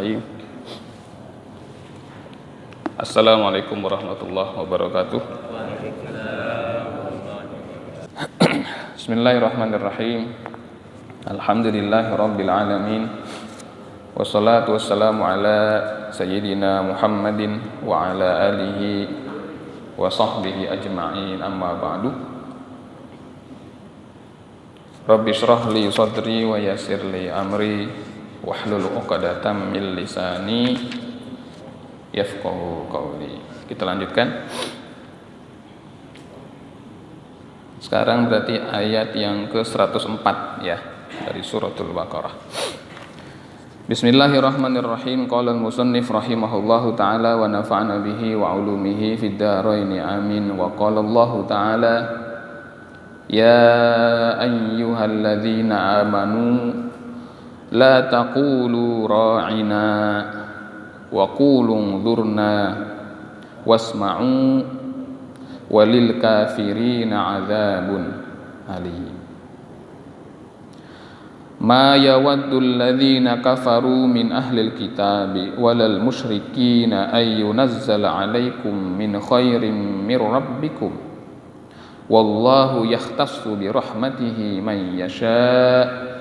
Bismillahirrahmanirrahim. Assalamualaikum warahmatullahi wabarakatuh. Bismillahirrahmanirrahim. Alhamdulillahirabbil alamin. Wassalatu wassalamu ala sayyidina Muhammadin wa ala alihi wa sahbihi ajma'in, amma ba'du. Rabbi shrah li sadri wa yassir li amri wahlul 'uqdatam min lisani yafqahu qawli. Kita lanjutkan. Sekarang berarti ayat yang ke-104 ya dari suratul Baqarah. Bismillahirrahmanirrahim. Qala al-musannif rahimahullahu ta'ala wa nafa'ana bihi wa 'ulumihi fid dharain amin. Wa qala Allah ta'ala ya ayyuhalladzina amanu la taqulu ra'ina wa qulu unzurna wasma'u walil kafirina 'adzabun alim. Ma yawaddu alladzina kafaru min ahlil kitabi walal musyrikina ay yunazzala 'alaikum min khairin mir rabbikum wallahu yakhtassu bi rahmatihi man yasha'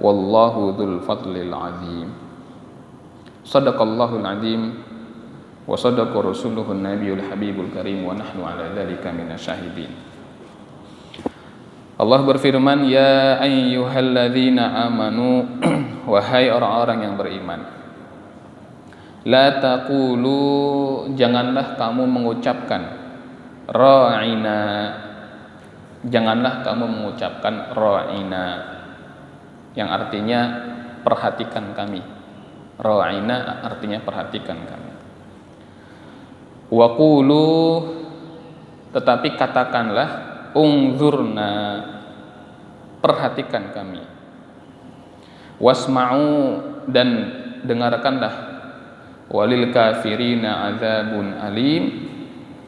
wallahu dzul fadlil azim. Shadaqallahul azim wa shadaqa rasuluhun nabiyul habibul karim wa nahnu ala dzalika minasyahidin. Allah berfirman, ya ayyuhalladzina amanu, wahai orang-orang yang beriman, la taqulu, janganlah kamu mengucapkan ra'ina, janganlah kamu mengucapkan ra'ina yang artinya perhatikan kami. Ra'ina artinya perhatikan kami. Wa qulu, tetapi katakanlah unzurna, perhatikan kami. Wasma'u, dan dengarkanlah. Walil kafirina azabun alim,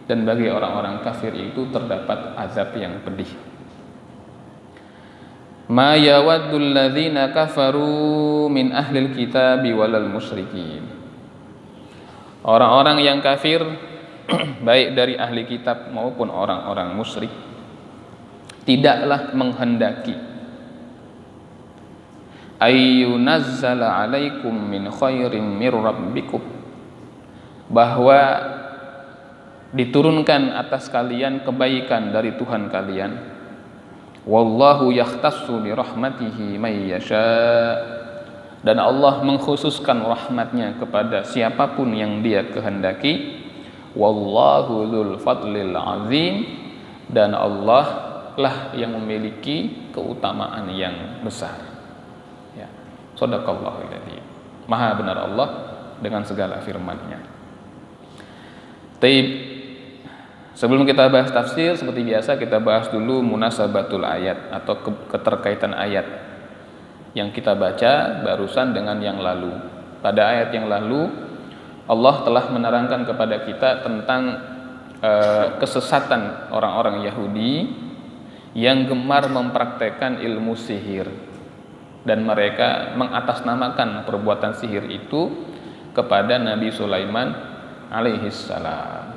dan bagi orang-orang kafir itu terdapat azab yang pedih. Ma yawaddul ladzina kafaru min ahlil kitabi walal musyrikin. Orang-orang yang kafir baik dari ahli kitab maupun orang-orang musyrik tidaklah menghendaki ayyunazzala 'alaikum min khairin mir rabbikum, bahwa diturunkan atas kalian kebaikan dari Tuhan kalian. Wallahu yakhtassu bi rahmatihi may yasha', dan Allah mengkhususkan rahmatnya kepada siapapun yang Dia kehendaki. Wallahu dzul fadlil azim, dan Allah lah yang memiliki keutamaan yang besar. Ya. Shadaqallahul adzim. Maha benar Allah dengan segala firman-Nya. Taib. Sebelum kita bahas tafsir, seperti biasa kita bahas dulu munasabatul ayat atau keterkaitan ayat yang kita baca barusan dengan yang lalu. Pada ayat yang lalu Allah telah menerangkan kepada kita tentang kesesatan orang-orang Yahudi yang gemar mempraktekkan ilmu sihir, dan mereka mengatasnamakan perbuatan sihir itu kepada Nabi Sulaiman alaihissalam,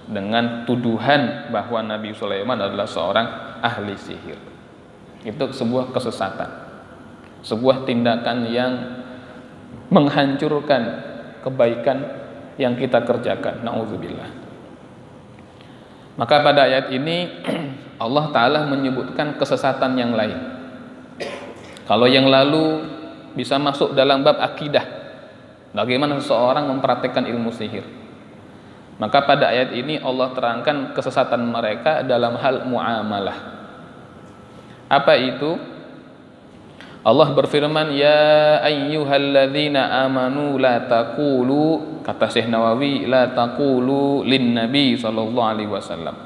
dengan tuduhan bahwa Nabi Sulaiman adalah seorang ahli sihir. Itu sebuah kesesatan, sebuah tindakan yang menghancurkan kebaikan yang kita kerjakan. Na'udzubillah. Maka pada ayat ini Allah Ta'ala menyebutkan kesesatan yang lain. Kalau yang lalu bisa masuk dalam bab akidah, bagaimana seseorang mempraktekkan ilmu sihir, maka pada ayat ini Allah terangkan kesesatan mereka dalam hal muamalah. Apa itu? Allah berfirman, ya ayyuhalladzina amanu la taqulu, kata Syekh Nawawi, la taqulu lin nabi sallallahu alaihi wasallam.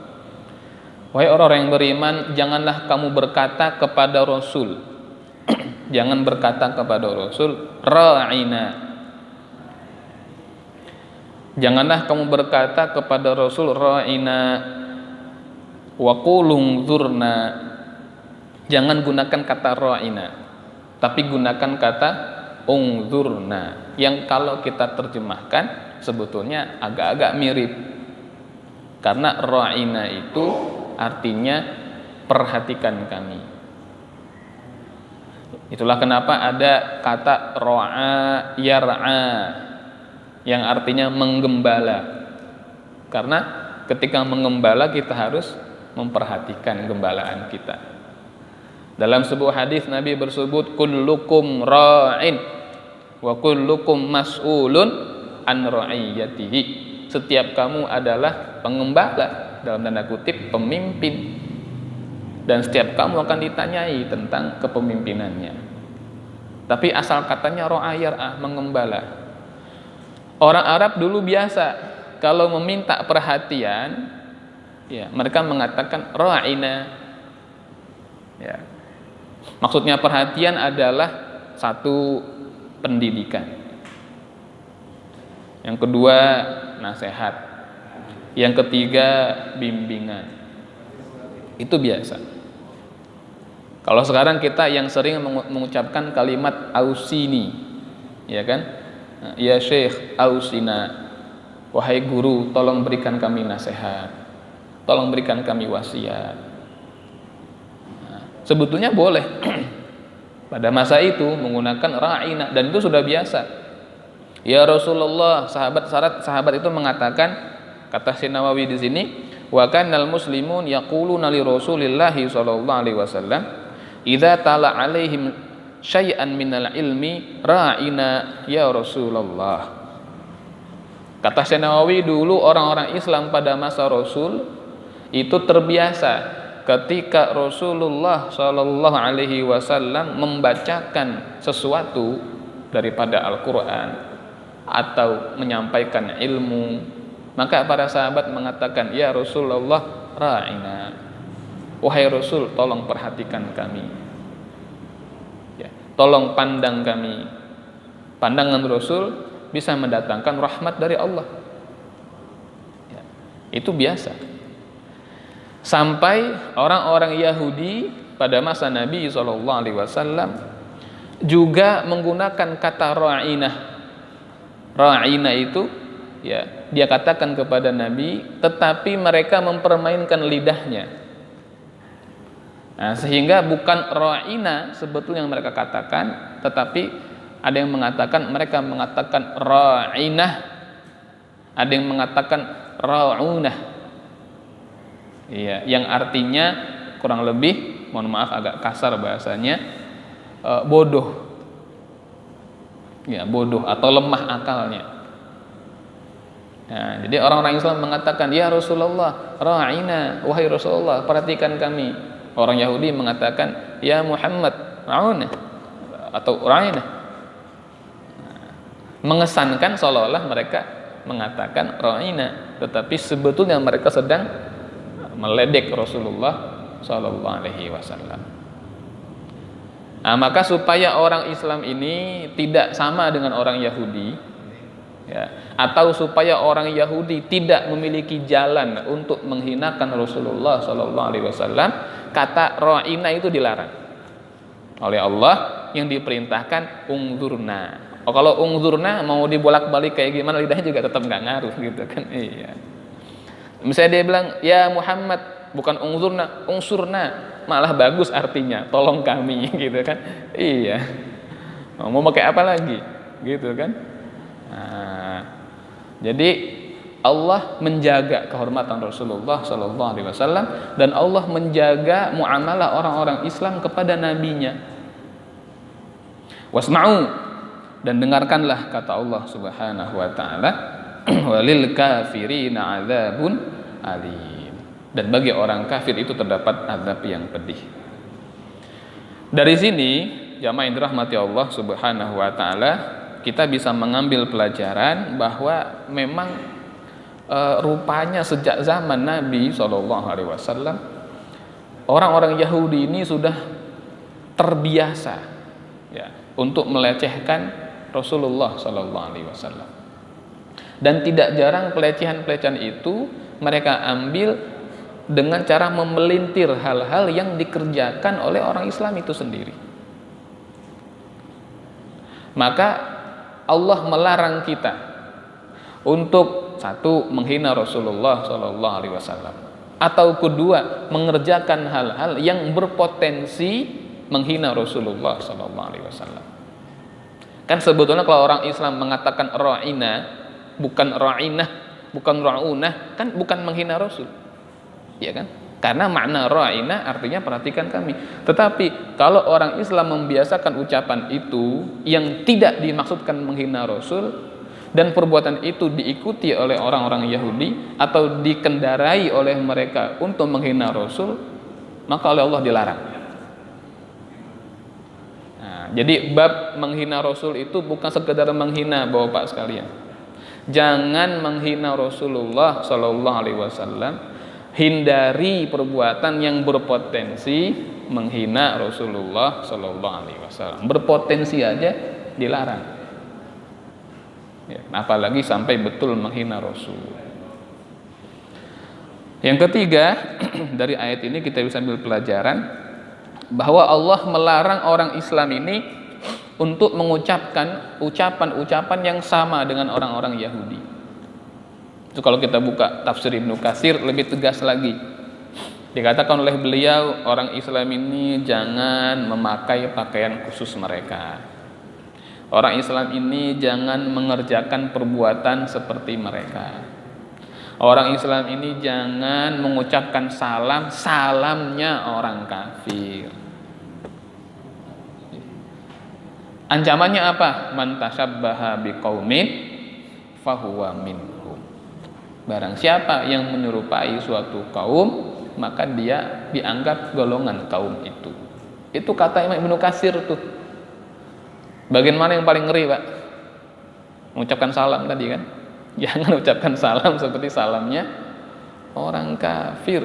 Wahai orang-orang yang beriman, janganlah kamu berkata kepada Rasul, jangan berkata kepada Rasul ra'ina. Janganlah kamu berkata kepada Rasul ra'ina wa qulu unzurna. Jangan gunakan kata ra'ina, tapi gunakan kata unzurna. yang kalau kita terjemahkan sebetulnya agak-agak mirip. Karena ra'ina itu artinya perhatikan kami. Itulah kenapa ada kata ra'a yar'a yang artinya menggembala. Karena ketika mengembala kita harus memperhatikan gembalaan kita. Dalam sebuah hadis Nabi bersebut kullukum ra'in wa kullukum mas'ulun an ra'iyatihi. Setiap kamu adalah pengembala, dalam tanda kutip pemimpin, dan setiap kamu akan ditanyai tentang kepemimpinannya. Tapi asal katanya ra'a yar'a, mengembala. Orang Arab dulu biasa kalau meminta perhatian, ya, mereka mengatakan ra'ina. Ya. Maksudnya perhatian adalah satu, pendidikan. Yang kedua, nasihat. Yang ketiga, bimbingan. Itu biasa. Kalau sekarang kita yang sering mengucapkan kalimat ausini, ya kan? Ya Syekh, ausina. Wahai guru, tolong berikan kami nasihat. Tolong berikan kami wasiat. Nah, sebetulnya boleh pada masa itu menggunakan ra'ina, dan itu sudah biasa. Ya Rasulullah, sahabat itu mengatakan, kata Syekh Nawawi di sini, wa kanal muslimun yaquluna li Rasulillah sallallahu alaihi wasallam idza tala alaihim syai'an minal ilmi ra'ina ya Rasulullah. Kata Syekh Nawawi, dulu orang-orang Islam pada masa Rasul itu terbiasa ketika Rasulullah sallallahu alaihi wasallam membacakan sesuatu daripada Al-Qur'an atau menyampaikan ilmu, maka para sahabat mengatakan, ya Rasulullah ra'ina, wahai Rasul tolong perhatikan kami, ya, tolong pandang kami. Pandangan Rasul bisa mendatangkan rahmat dari Allah, ya, itu biasa. Sampai orang-orang Yahudi pada masa Nabi SAW juga menggunakan kata ra'inah. Ra'ina itu, ya, dia katakan kepada Nabi, tetapi mereka mempermainkan lidahnya. Nah, sehingga bukan ra'ina sebetulnya yang mereka katakan, tetapi ada yang mengatakan, mereka mengatakan ra'inah, ada yang mengatakan ra'unah, ya, yang artinya kurang lebih, mohon maaf agak kasar bahasanya, bodoh, ya, bodoh atau lemah akalnya. Nah, jadi orang-orang Islam mengatakan, ya Rasulullah ra'ina, wahai Rasulullah perhatikan kami. Orang Yahudi mengatakan, ya Muhammad ra'una atau ra'ina, mengesankan seolah-olah mereka mengatakan ra'ina, tetapi sebetulnya mereka sedang meledek Rasulullah sallallahu alaihi wasallam. Nah, maka supaya orang Islam ini tidak sama dengan orang Yahudi, ya, atau supaya orang Yahudi tidak memiliki jalan untuk menghinakan Rasulullah sallallahu alaihi wasallam, kata ra'ina itu dilarang oleh Allah, yang diperintahkan ungzurna. Oh, kalau ungzurna mau dibolak-balik kayak gimana lidahnya juga tetap nggak ngaruh gitu kan. Iya. Misalnya dia bilang ya Muhammad, bukan ungzurna, ungsurna, malah bagus artinya tolong kami gitu kan. Iya. Mau pakai apa lagi gitu kan. Nah, jadi Allah menjaga kehormatan Rasulullah sallallahu alaihi wasallam, dan Allah menjaga muamalah orang-orang Islam kepada nabinya. Wasma'u, dan dengarkanlah kata Allah Subhanahu wa taala, walil kafirina adzabun alim, dan bagi orang kafir itu terdapat azab yang pedih. Dari sini jamaah yang dirahmati Allah Subhanahu wa taala, kita bisa mengambil pelajaran bahwa memang rupanya sejak zaman Nabi SAW orang-orang Yahudi ini sudah terbiasa, ya, untuk melecehkan Rasulullah SAW. Dan tidak jarang pelecehan-pelecehan itu mereka ambil dengan cara memelintir hal-hal yang dikerjakan oleh orang Islam itu sendiri. Maka Allah melarang kita untuk satu menghina Rasulullah Shallallahu Alaihi Wasallam, atau kedua mengerjakan hal-hal yang berpotensi menghina Rasulullah Shallallahu Alaihi Wasallam. Kan sebetulnya kalau orang Islam mengatakan ra'ina, bukan ra'inah, bukan ra'unah, kan bukan menghina Rasul, ya kan? Karena makna ra'ina artinya perhatikan kami. Tetapi kalau orang Islam membiasakan ucapan itu yang tidak dimaksudkan menghina Rasul, dan perbuatan itu diikuti oleh orang-orang Yahudi atau dikendarai oleh mereka untuk menghina Rasul, maka oleh Allah dilarang. Nah, jadi bab menghina Rasul itu bukan sekedar menghina Bapak sekalian. Jangan menghina Rasulullah Shallallahu Alaihi Wasallam. Hindari perbuatan yang berpotensi menghina Rasulullah Shallallahu Alaihi Wasallam. Berpotensi aja dilarang. Ya, apalagi sampai betul menghina Rasul. Yang ketiga, dari ayat ini kita bisa ambil pelajaran bahwa Allah melarang orang Islam ini untuk mengucapkan ucapan-ucapan yang sama dengan orang-orang Yahudi. Itu kalau kita buka tafsir Ibnu Katsir lebih tegas lagi. Dikatakan oleh beliau, orang Islam ini jangan memakai pakaian khusus mereka. Orang Islam ini jangan mengerjakan perbuatan seperti mereka. Orang Islam ini jangan mengucapkan salamnya orang kafir. Ancamannya apa? Man tasyabbaha biqaumin fahuwa minhum. Barang siapa yang menyerupai suatu kaum, maka dia dianggap golongan kaum itu. Itu kata Imam Ibnu Katsir tuh. Bagian mana yang paling ngeri, Pak? Mengucapkan salam tadi kan? Jangan ucapkan salam seperti salamnya orang kafir.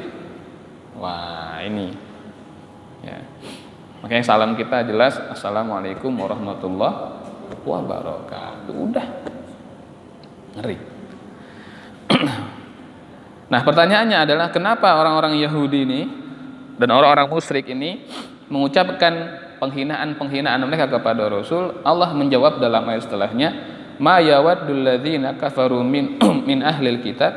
Wah, ini. Ya. Makanya salam kita jelas Assalamualaikum warahmatullahi wabarakatuh. Udah. Ngeri. Nah, pertanyaannya adalah kenapa orang-orang Yahudi ini dan orang-orang musyrik ini mengucapkan penghinaan mereka kepada Rasul? Allah menjawab dalam ayat setelahnya, ma yawaddul ladzina kafaru min ahlil kitab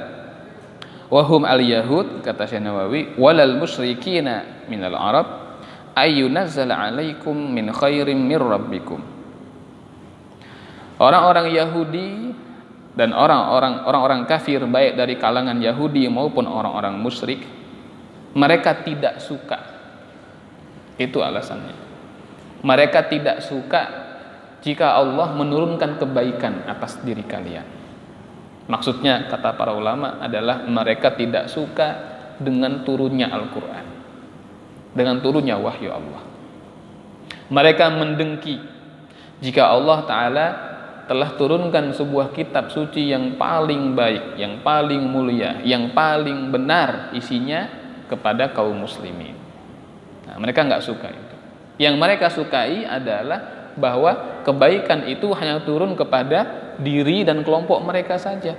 wa hum al-yahud, kata Syekh Nawawi, walal musyrikina minal arab ayyunazzala 'alaikum min khairin mir rabbikum. Orang-orang Yahudi dan orang-orang kafir, baik dari kalangan Yahudi maupun orang-orang musyrik, mereka tidak suka. Itu alasannya. Mereka tidak suka jika Allah menurunkan kebaikan atas diri kalian. Maksudnya, kata para ulama, adalah mereka tidak suka dengan turunnya Al-Quran, dengan turunnya wahyu Allah. Mereka mendengki jika Allah Ta'ala telah turunkan sebuah kitab suci yang paling baik, yang paling mulia, yang paling benar isinya kepada kaum muslimin. Nah, mereka nggak suka itu. Yang mereka sukai adalah bahwa kebaikan itu hanya turun kepada diri dan kelompok mereka saja.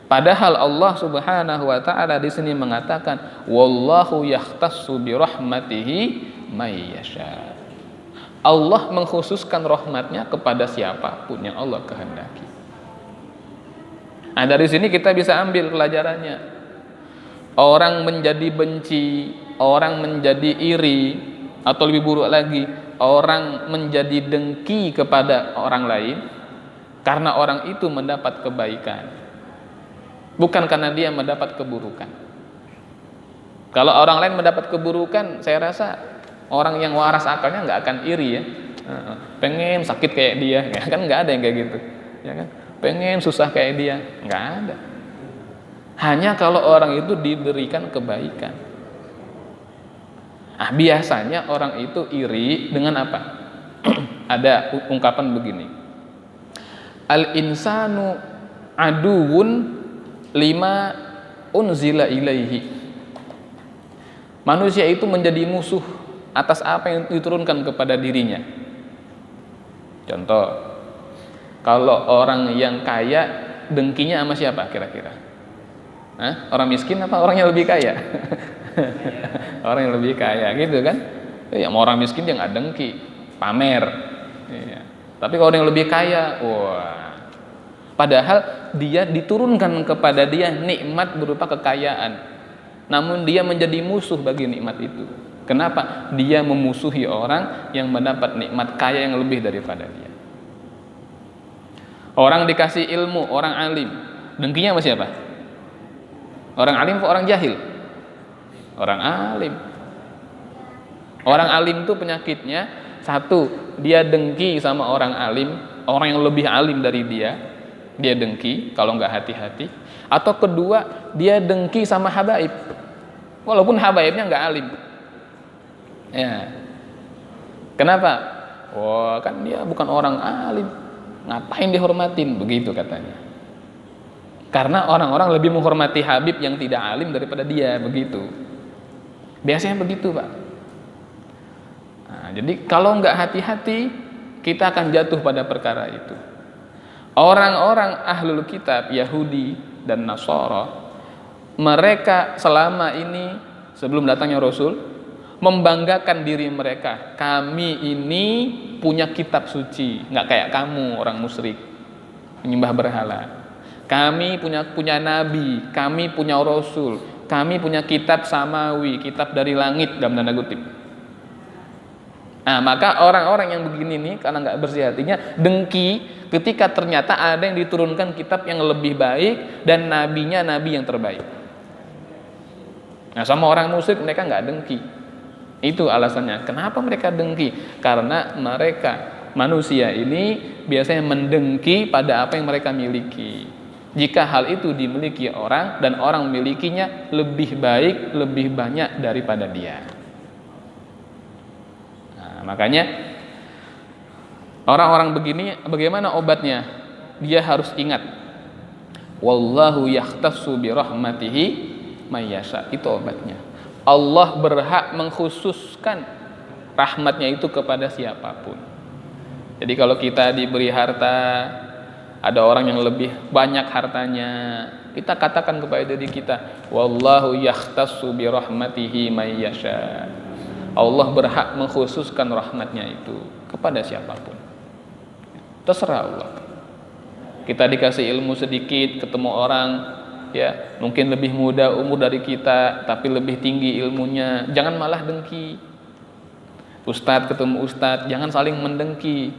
Padahal Allah Subhanahu wa taala di sini mengatakan wallahu yahtassu bi rahmatihi may yasha. Allah mengkhususkan rahmatnya kepada siapapun yang Allah kehendaki. Nah, dari sini kita bisa ambil pelajarannya. Orang menjadi benci, orang menjadi iri, atau lebih buruk lagi, orang menjadi dengki kepada orang lain karena orang itu mendapat kebaikan, bukan karena dia mendapat keburukan. Kalau orang lain mendapat keburukan, saya rasa orang yang waras akalnya nggak akan iri ya. Pengen sakit kayak dia, ya kan, nggak ada yang kayak gitu, ya kan? Pengen susah kayak dia, nggak ada. Hanya kalau orang itu diberikan kebaikan. Nah, biasanya orang itu iri dengan apa? Ada ungkapan begini, al-insanu aduwun lima unzila ilaihi. Manusia itu menjadi musuh atas apa yang diturunkan kepada dirinya. Contoh, kalau orang yang kaya dengkinya sama siapa kira-kira? Orang miskin apa orang yang lebih kaya? Orang yang lebih kaya gitu kan? Ya, orang miskin dia nggak dengki, pamer. Ya. Tapi kalau yang lebih kaya, wah. Padahal dia diturunkan kepada dia nikmat berupa kekayaan. Namun dia menjadi musuh bagi nikmat itu. Kenapa? Dia memusuhi orang yang mendapat nikmat kaya yang lebih daripada dia. Orang dikasih ilmu, orang alim, dengkinya sama siapa? Orang alim atau orang jahil? Orang alim. Orang alim itu penyakitnya, satu, dia dengki sama orang alim, orang yang lebih alim dari dia dengki kalau nggak hati-hati. Atau kedua, dia dengki sama habaib, walaupun habaibnya nggak alim. Ya. Kenapa? Wah, kan dia bukan orang alim, ngapain dihormatin, begitu katanya. Karena orang-orang lebih menghormati habib yang tidak alim daripada dia, begitu. Biasanya begitu, Pak. Nah, jadi kalau nggak hati-hati, kita akan jatuh pada perkara itu. Orang-orang ahlul kitab, Yahudi dan Nasara, mereka selama ini sebelum datangnya Rasul membanggakan diri mereka. Kami ini punya kitab suci, nggak kayak kamu orang musyrik menyembah berhala. Kami punya nabi, kami punya Rasul, kami punya kitab samawi, kitab dari langit dalam tanda kutip. Nah, maka orang-orang yang begini nih, karena nggak bersih hatinya, dengki ketika ternyata ada yang diturunkan kitab yang lebih baik dan nabinya nabi yang terbaik. Nah, sama orang musyrik mereka nggak dengki. Itu alasannya. Kenapa mereka dengki? Karena mereka manusia ini biasanya mendengki pada apa yang mereka miliki. Jika hal itu dimiliki orang dan orang memilikinya lebih baik, lebih banyak daripada dia. Makanya orang-orang begini bagaimana obatnya? Dia harus ingat, wallahu yakhtassu bi rahmatihi may yasha. Itu obatnya. Allah berhak mengkhususkan rahmatnya itu kepada siapapun. Jadi kalau kita diberi harta, ada orang yang lebih banyak hartanya, kita katakan kepada diri kita, wallahu yakhtassu bi rahmatihi may yasha. Allah berhak mengkhususkan rahmatnya itu kepada siapapun. Terserah Allah. Kita dikasih ilmu sedikit, ketemu orang ya mungkin lebih muda umur dari kita tapi lebih tinggi ilmunya, jangan malah dengki. Ustadz ketemu ustadz, jangan saling mendengki.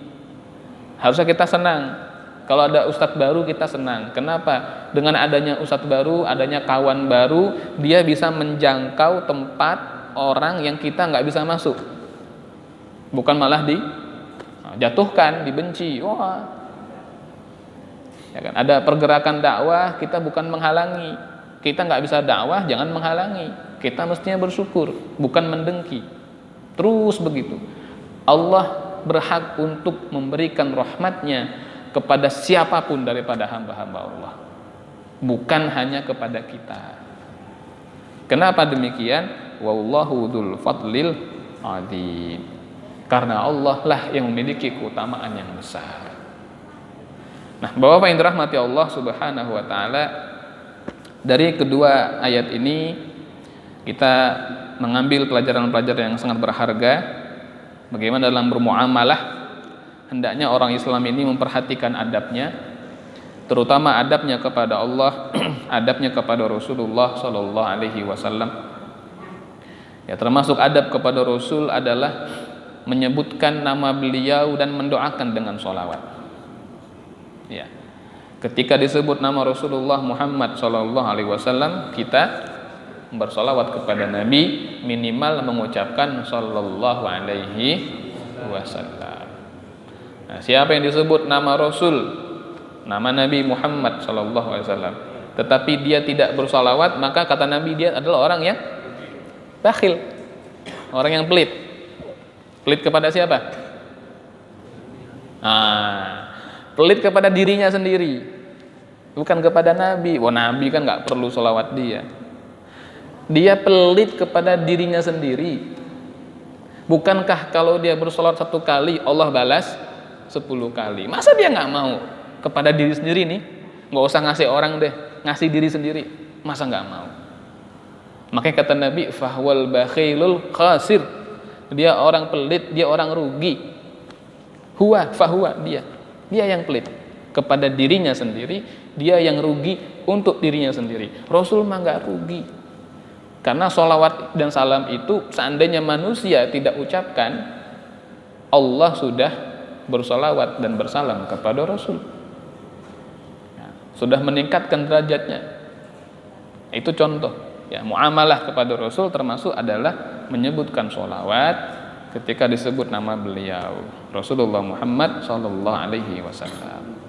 Harusnya kita senang. Kalau ada ustadz baru kita senang. Kenapa? Dengan adanya ustadz baru, adanya kawan baru, dia bisa menjangkau tempat orang yang kita nggak bisa masuk, bukan malah dijatuhkan, dibenci. Wah, ya kan? Ada pergerakan dakwah, kita bukan menghalangi. Kita nggak bisa dakwah, jangan menghalangi. Kita mestinya bersyukur, bukan mendengki. Terus begitu. Allah berhak untuk memberikan rahmatnya kepada siapapun daripada hamba-hamba Allah, bukan hanya kepada kita. Kenapa demikian? Wallahu dzul fadlil adzim. Karena Allah lah yang memiliki keutamaan yang besar. Nah, Bapak-bapak yang dirahmati Allah Subhanahu wa taala, dari kedua ayat ini kita mengambil pelajaran-pelajaran yang sangat berharga. Bagaimana dalam bermuamalah hendaknya orang Islam ini memperhatikan adabnya, terutama adabnya kepada Allah, adabnya kepada Rasulullah sallallahu alaihi wasallam. Ya, termasuk adab kepada Rasul adalah menyebutkan nama beliau dan mendoakan dengan sholawat. Ya, ketika disebut nama Rasulullah Muhammad sallallahu alaihi wasallam, kita bersolawat kepada Nabi, minimal mengucapkan sallallahu alaihi wasallam. Nah, siapa yang disebut nama Rasul, nama Nabi Muhammad sallallahu alaihi wasallam, tetapi dia tidak bersolawat, maka kata Nabi dia adalah orang yang bakhil, orang yang pelit. Pelit kepada siapa? Pelit kepada dirinya sendiri, bukan kepada Nabi. Wah, Nabi kan nggak perlu sholawat dia. Dia pelit kepada dirinya sendiri. Bukankah kalau dia bersolawat 1 kali Allah balas 10 kali? Masa dia nggak mau kepada diri sendiri nih? Nggak usah ngasih orang deh, ngasih diri sendiri. Masa nggak mau? Makanya kata Nabi, fahwal bakhilul khasir. Dia orang pelit, dia orang rugi. fahuwa, dia yang pelit kepada dirinya sendiri, dia yang rugi untuk dirinya sendiri. Rasul mah nggak rugi, karena sholawat dan salam itu seandainya manusia tidak ucapkan, Allah sudah bersolawat dan bersalam kepada Rasul, sudah meningkatkan derajatnya. Itu contoh ya, muamalah kepada Rasul termasuk adalah menyebutkan sholawat ketika disebut nama beliau, Rasulullah Muhammad sallallahu alaihi wasallam.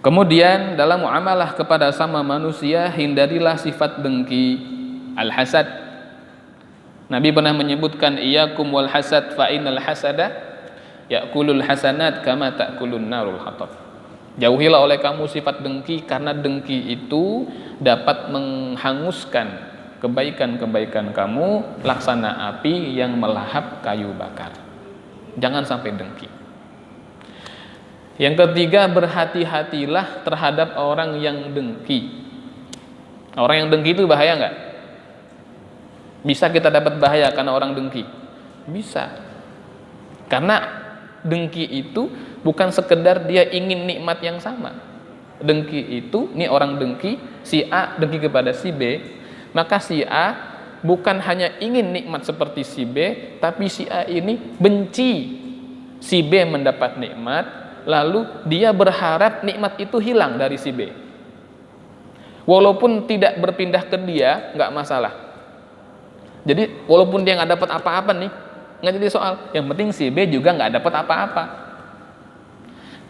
Kemudian dalam muamalah kepada sama manusia, hindarilah sifat dengki, al-hasad. Nabi pernah menyebutkan, iyyakum wal hasad fa innal hasada ya'kulul hasanat kama ta'kulun narul hatab. Jauhilah oleh kamu sifat dengki, karena dengki itu dapat menghanguskan kebaikan-kebaikan kamu laksana api yang melahap kayu bakar. Jangan sampai dengki. Yang ketiga, berhati-hatilah terhadap orang yang dengki. Orang yang dengki itu bahaya nggak? Bisa kita dapat bahaya karena orang dengki? Bisa. Karena dengki itu bukan sekedar dia ingin nikmat yang sama. Dengki itu, ini orang dengki, si A dengki kepada si B, maka si A bukan hanya ingin nikmat seperti si B, tapi si A ini benci si B mendapat nikmat, lalu dia berharap nikmat itu hilang dari si B. Walaupun tidak berpindah ke dia, nggak masalah. Jadi walaupun dia nggak dapat apa-apa nih, nggak jadi soal. Yang penting si B juga nggak dapat apa-apa.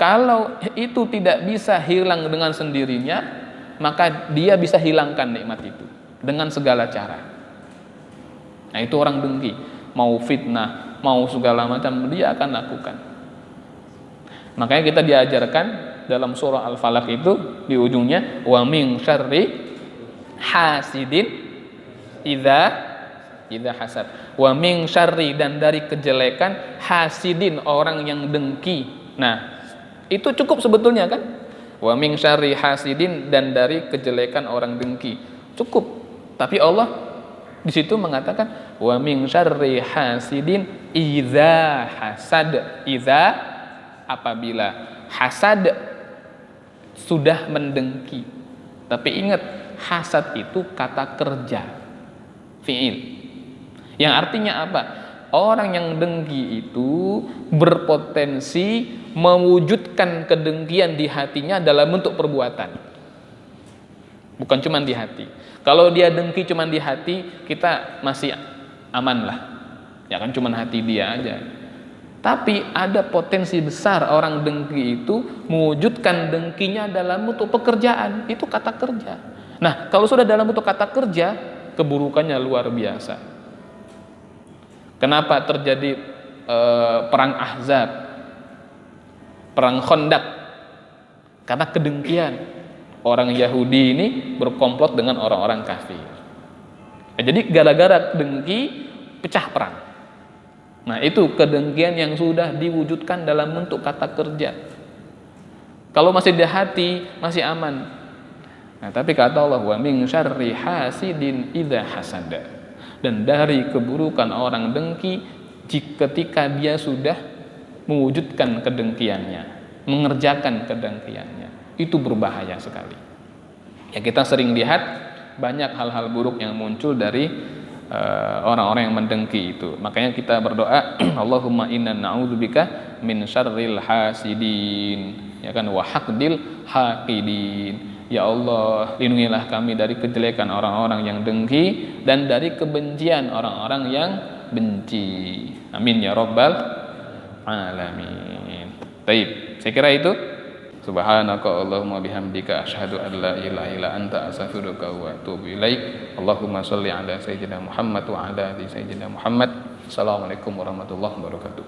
Kalau itu tidak bisa hilang dengan sendirinya, maka dia bisa hilangkan nikmat itu dengan segala cara. Nah, itu orang dengki. Mau fitnah, mau segala macam, dia akan lakukan. Makanya kita diajarkan dalam surah Al-Falaq itu di ujungnya, wa min syarri hasidin idza hasad. Wa min syarri, dan dari kejelekan hasidin, orang yang dengki. Nah, itu cukup sebetulnya kan? Wa min syarri hasidin, dan dari kejelekan orang dengki. Cukup. Tapi Allah di situ mengatakan wa min syarri hasidin idza hasad. Idza, apabila hasad sudah mendengki. Tapi ingat, hasad itu kata kerja, fi'il. Yang artinya apa? Orang yang dengki itu berpotensi mewujudkan kedengkian di hatinya dalam bentuk perbuatan. Bukan cuma di hati. Kalau dia dengki cuma di hati, kita masih aman lah. Ya kan, cuma hati dia aja. Tapi ada potensi besar orang dengki itu mewujudkan dengkinya dalam bentuk pekerjaan. Itu kata kerja. Nah, kalau sudah dalam bentuk kata kerja, keburukannya luar biasa. Kenapa terjadi perang Ahzab, perang Khandaq? Karena kedengkian. Orang Yahudi ini berkomplot dengan orang-orang kafir. Jadi gara-gara dengki pecah perang. Nah, itu kedengkian yang sudah diwujudkan dalam bentuk kata kerja. Kalau masih di hati, masih aman. Nah, tapi kata Allah, wa min syarri hasidin idza hasada. Dan dari keburukan orang dengki ketika dia sudah mewujudkan kedengkiannya, mengerjakan kedengkiannya. Itu berbahaya sekali. Ya, kita sering lihat banyak hal-hal buruk yang muncul dari orang-orang yang mendengki itu. Makanya kita berdoa, Allahumma inna na'udzubika min syarril hasidin, ya kan, wa haqdil haqidin. Ya Allah, lindungilah kami dari kejelekan orang-orang yang dengki dan dari kebencian orang-orang yang benci. Amin ya rabbal alamin. Baik, saya kira itu. Subhanaka Allahumma bihamdika asyhadu an la ilaha illa anta astaghfiruka wa atubu ilaik. Allahumma shalli ala sayyidina Muhammad wa ala ali sayyidina Muhammad. Assalamualaikum warahmatullahi wabarakatuh.